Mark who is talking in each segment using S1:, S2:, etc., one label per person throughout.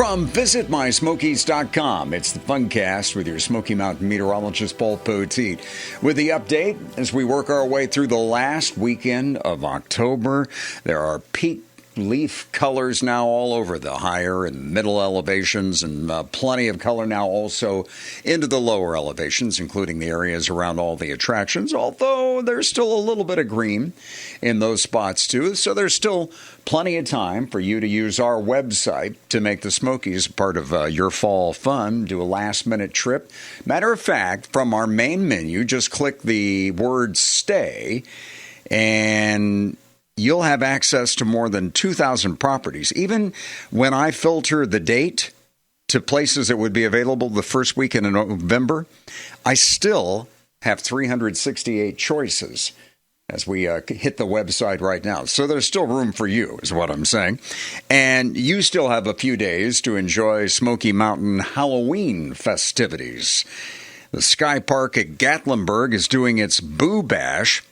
S1: From visitmysmokies.com, it's the FUNcast with your Smoky Mountain Meteorologist, Poteet, with the update as we work our way through the last weekend of October. There are peak leaf colors now all over the higher and middle elevations, and plenty of color now also into the lower elevations, including the areas around all the attractions, although there's still a little bit of green in those spots too. So there's still plenty of time for you to use our website to make the Smokies part of your fall fun. Do a last-minute trip. Matter of fact, from our main menu, just click the word stay, and you'll have access to more than 2,000 properties. Even when I filter the date to places that would be available the first weekend in November, I still have 368 choices as we hit the website right now. So there's still room for you, is what I'm saying. And you still have a few days to enjoy Smoky Mountain Halloween festivities. The Sky Park at Gatlinburg is doing its Boo Bash.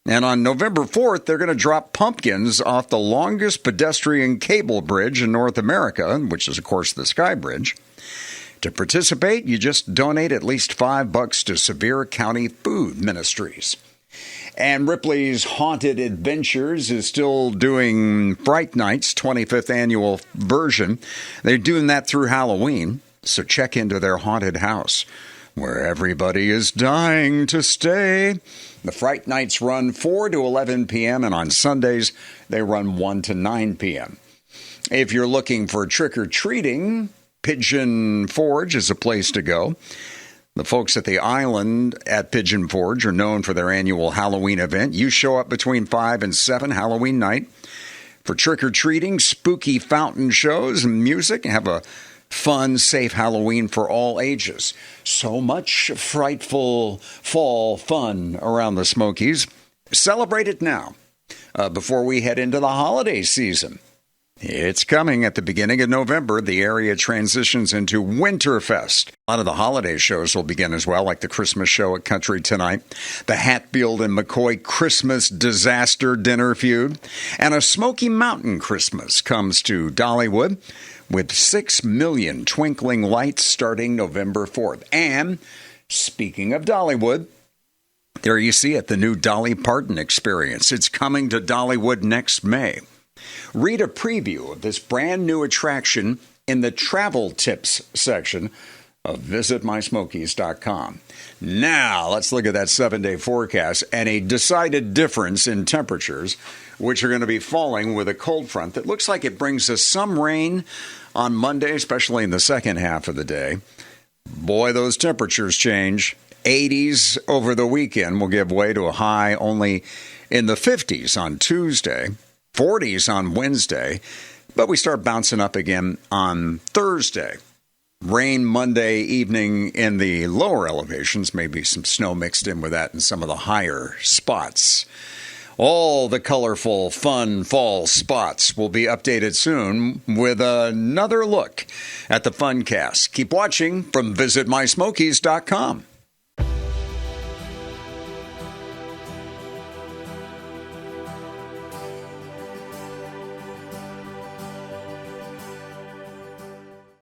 S1: And on November 4th, they're going to drop pumpkins off the longest pedestrian cable bridge in North America, which is, of course, the Sky Bridge. To participate, you just donate at least $5 to Sevier County Food Ministries. And Ripley's Haunted Adventures is still doing Fright Night's 25th annual version. They're doing that through Halloween, so check into their haunted house, where everybody is dying to stay. The Fright Nights run 4 to 11 p.m., and on Sundays, they run 1 to 9 p.m. If you're looking for trick-or-treating, Pigeon Forge is a place to go. The folks at the island at Pigeon Forge are known for their annual Halloween event. You show up between 5 and 7 Halloween night for trick-or-treating, spooky fountain shows, and music. Have a fun, safe Halloween for all ages. So much frightful fall fun around the Smokies. Celebrate it now, before we head into the holiday season. It's coming at the beginning of November. The area transitions into Winterfest. A lot of the holiday shows will begin as well, like the Christmas show at Country Tonight, the Hatfield and McCoy Christmas Disaster Dinner Feud, and a Smoky Mountain Christmas comes to Dollywood, with 6 million twinkling lights starting November 4th. And speaking of Dollywood, there you see it, the new Dolly Parton experience. It's coming to Dollywood next May. Read a preview of this brand new attraction in the travel tips section of visitmysmokies.com. Now, let's look at that 7-day forecast and a decided difference in temperatures, which are going to be falling with a cold front that looks like it brings us some rain on Monday, especially in the second half of the day. Boy, those temperatures change. 80s over the weekend will give way to a high only in the 50s on Tuesday, 40s on Wednesday, but we start bouncing up again on Thursday. Rain Monday evening in the lower elevations, maybe some snow mixed in with that in some of the higher spots. All the colorful, fun fall spots will be updated soon with another look at the FUNcast. Keep watching from visitmysmokies.com.